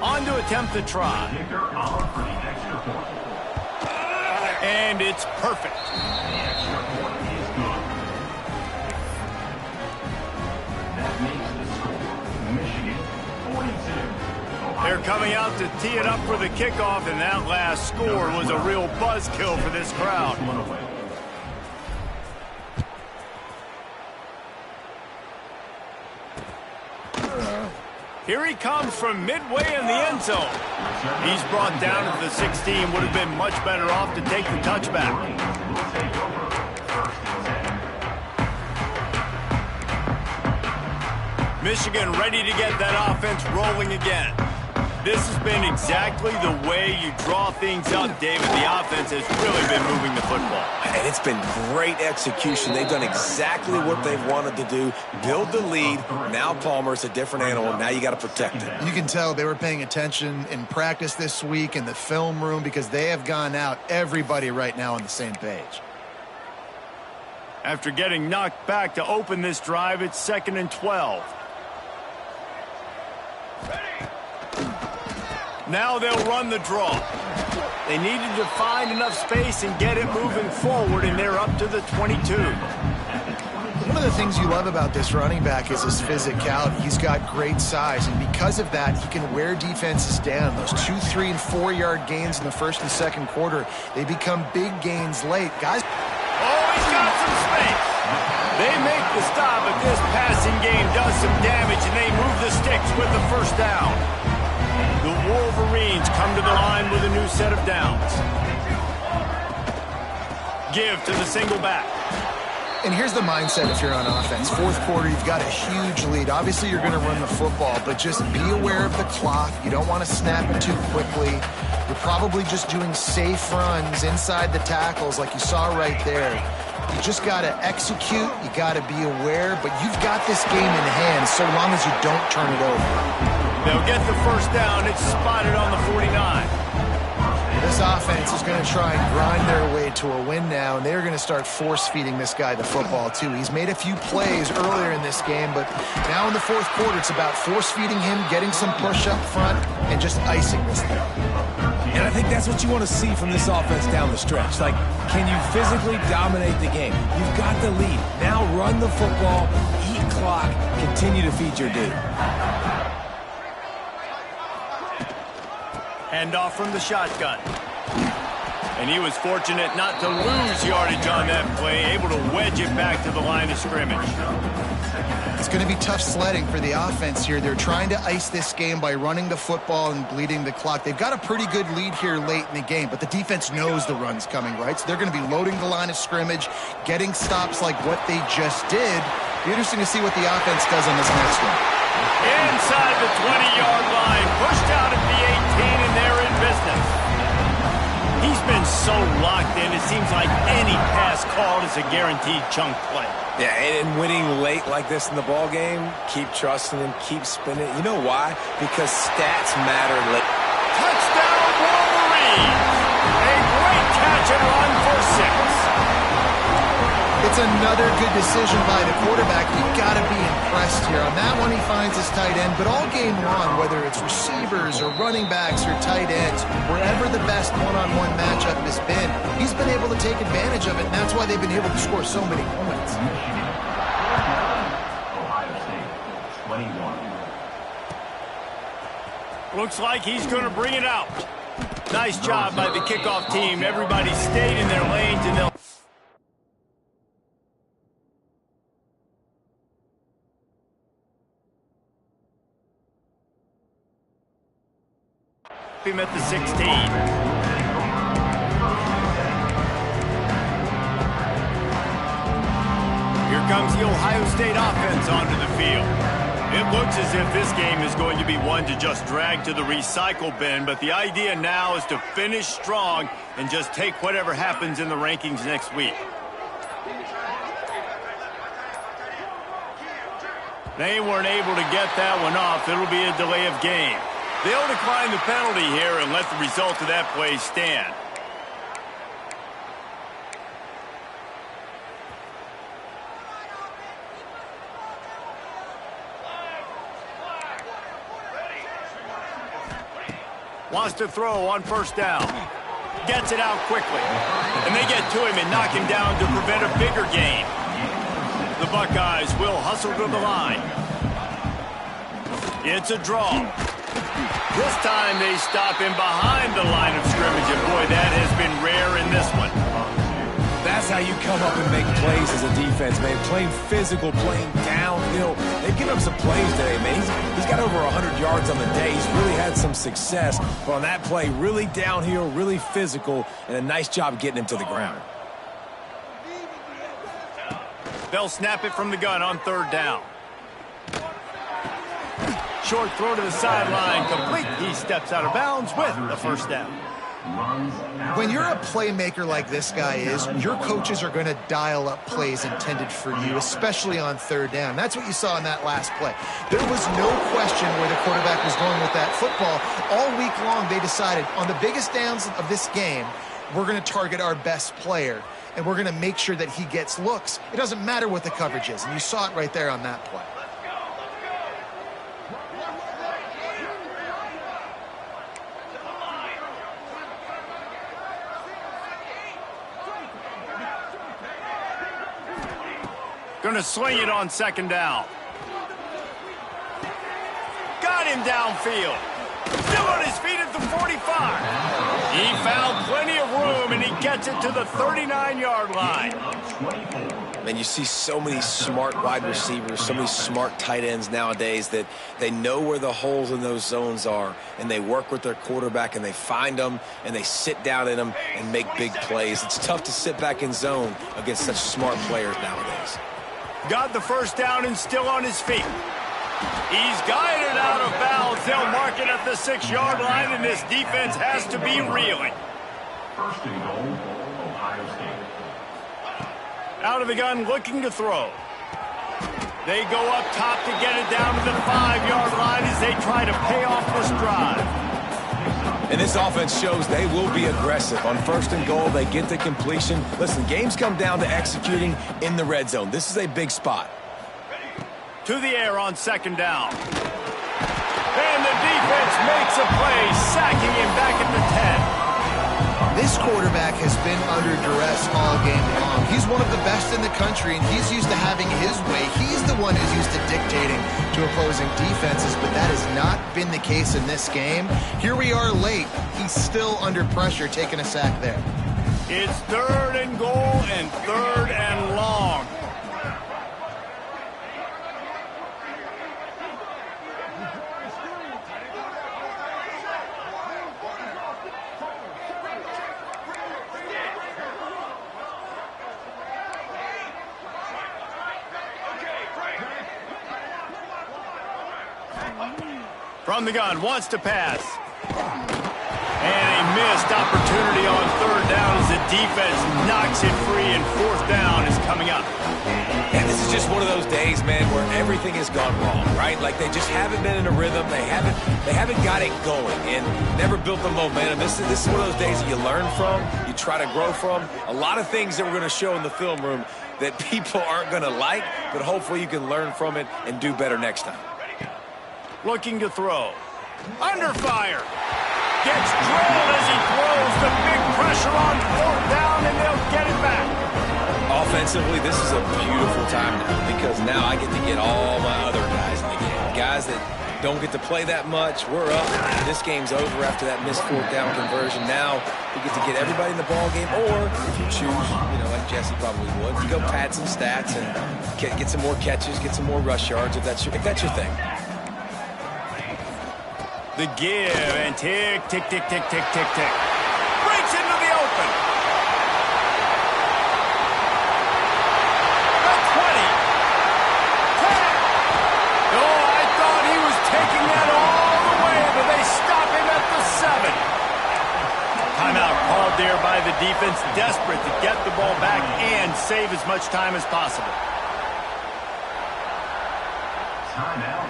On to attempt the try. And it's perfect. They're coming out to tee it up for the kickoff, and that last score was a real buzzkill for this crowd. Here he comes from midway in the end zone. He's brought down at the 16. Would have been much better off to take the touchback. Michigan ready to get that offense rolling again. This has been exactly the way you draw things up, David. The offense has really been moving the football. And it's been great execution. They've done exactly what they've wanted to do. Build the lead. Now Palmer's a different animal. Now you got to protect it. You can tell they were paying attention in practice this week in the film room because they have gone out, everybody right now on the same page. After getting knocked back to open this drive, it's 2nd and 12. Now they'll run the draw. They needed to find enough space and get it moving forward, and they're up to the 22. One of the things you love about this running back is his physicality. He's got great size, and because of that, he can wear defenses down. Those 2, 3, and 4-yard gains in the first and second quarter, they become big gains late. Guys. Oh, he's got some space. They make the stop, but this passing game does some damage, and they move the sticks with the first down. The Wolverines come to the line with a new set of downs. Give to the single back. And here's the mindset if you're on offense. Fourth quarter, you've got a huge lead. Obviously, you're going to run the football, but just be aware of the clock. You don't want to snap it too quickly. You're probably just doing safe runs inside the tackles like you saw right there. You just got to execute. You got to be aware, but you've got this game in hand so long as you don't turn it over. They'll get the first down. It's spotted on the 49. This offense is going to try and grind their way to a win now, and they're going to start force-feeding this guy the football, too. He's made a few plays earlier in this game, but now in the fourth quarter, it's about force-feeding him, getting some push up front, and just icing this thing. And I think that's what you want to see from this offense down the stretch. Like, can you physically dominate the game? You've got the lead. Now run the football, eat clock, continue to feed your dude. Handoff from the shotgun. And he was fortunate not to lose yardage on that play, able to wedge it back to the line of scrimmage. It's going to be tough sledding for the offense here. They're trying to ice this game by running the football and bleeding the clock. They've got a pretty good lead here late in the game, but the defense knows the run's coming, right? So they're going to be loading the line of scrimmage, getting stops like what they just did. Be interesting to see what the offense does on this next one. Inside the 20-yard line, pushed out at the 18, and they're in business. He's been so locked in, it seems like any pass called is a guaranteed chunk play. Yeah, and winning late like this in the ball game, keep trusting him, keep spinning. You know why? Because stats matter late. Touchdown, Wolverines! A great catch and run for 6. It's another good decision by the quarterback. You've got to be impressed here. On that one, he finds his tight end. But all game long, whether it's receivers or running backs or tight ends, wherever the best one-on-one matchup has been, he's been able to take advantage of it, and that's why they've been able to score so many points. Ohio State, 21. Looks like he's going to bring it out. Nice job by the kickoff team. Everybody stayed in their lanes, and they'll him at the 16. Here comes the Ohio State offense onto the field. It looks as if this game is going to be one to just drag to the recycle bin, but the idea now is to finish strong and just take whatever happens in the rankings next week. They weren't able to get that one off. It'll be a delay of game. They'll decline the penalty here and let the result of that play stand. Wants to throw on first down. Gets it out quickly. And they get to him and knock him down to prevent a bigger gain. The Buckeyes will hustle to the line. It's a draw. This time they stop him behind the line of scrimmage, and boy, that has been rare in this one. That's how you come up and make plays as a defense, man. Playing physical, playing downhill. They've given up some plays today, man. He's got over 100 yards on the day. He's really had some success. But on that play, really downhill, really physical, and a nice job getting him to the ground. They'll snap it from the gun on third down. Short throw to the sideline, complete. He steps out of bounds with the first down. When you're a playmaker like this guy is, your coaches are going to dial up plays intended for you, especially on third down. That's what you saw in that last play. There was no question where the quarterback was going with that football. All week long, they decided on the biggest downs of this game, we're going to target our best player, and we're going to make sure that he gets looks. It doesn't matter what the coverage is, and you saw it right there on that play. Going to sling it on second down. Got him downfield. Still on his feet at the 45. He found plenty of room, and he gets it to the 39-yard line. Man, you see so many smart wide receivers, so many smart tight ends nowadays that they know where the holes in those zones are, and they work with their quarterback, and they find them, and they sit down in them and make big plays. It's tough to sit back in zone against such smart players nowadays. Got the first down and still on his feet. He's guided out of bounds. They'll mark it at the 6-yard line, and this defense has to be reeling. First and goal, Ohio State. Out of the gun, looking to throw. They go up top to get it down to the 5-yard line as they try to pay off this drive. And this offense shows they will be aggressive. On first and goal, they get the completion. Listen, games come down to executing in the red zone. This is a big spot. To the air on second down. And the defense makes a play, sacking him back at the 10. This quarterback has been under duress all game long. He's one of the best in the country, and he's used to having his way. He's the one who's used to dictating to opposing defenses, but that has not been the case in this game. Here we are late. He's still under pressure, taking a sack there. It's third and goal and third and long. From the gun, wants to pass. And a missed opportunity on third down as the defense knocks it free, and fourth down is coming up. And this is just one of those days, man, where everything has gone wrong, right? Like they just haven't been in a rhythm. They haven't got it going and never built the momentum. This is one of those days that you learn from, you try to grow from. A lot of things that we're going to show in the film room that people aren't going to like, but hopefully you can learn from it and do better next time. Looking to throw. Under fire. Gets drilled as he throws. The big pressure on fourth down, and they'll get it back. Offensively, this is a beautiful time now because now I get to get all my other guys in the game. Guys that don't get to play that much. We're up. This game's over after that missed fourth down conversion. Now we get to get everybody in the ball game, or if you choose, like Jesse probably would, you go pad some stats and get some more catches, get some more rush yards if that's your thing. The give, and tick, tick, tick, tick, tick, tick, tick. Breaks into the open. The 20. 10. Oh, I thought he was taking that all the way, but they stop him at the 7. Timeout called there by the defense, desperate to get the ball back and save as much time as possible. Timeout.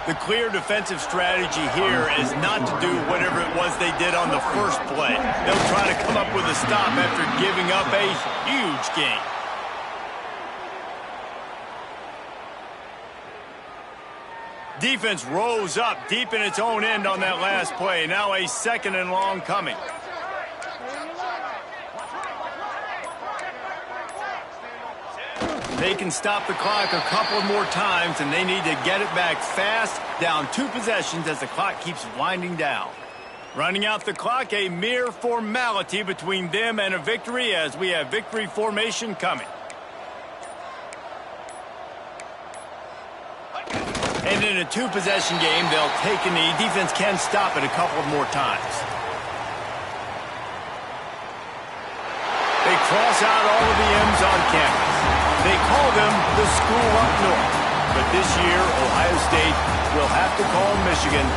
The clear defensive strategy here is not to do whatever it was they did on the first play. They'll try to come up with a stop after giving up a huge gain. Defense rose up deep in its own end on that last play. Now a second and long coming. They can stop the clock a couple more times, and they need to get it back fast, down 2 possessions as the clock keeps winding down. Running out the clock, a mere formality between them and a victory as we have victory formation coming. And in a 2-possession game, they'll take a knee. Defense can stop it a couple more times. They cross out all of the M's on campus. They call them the school up north. But this year, Ohio State will have to call Michigan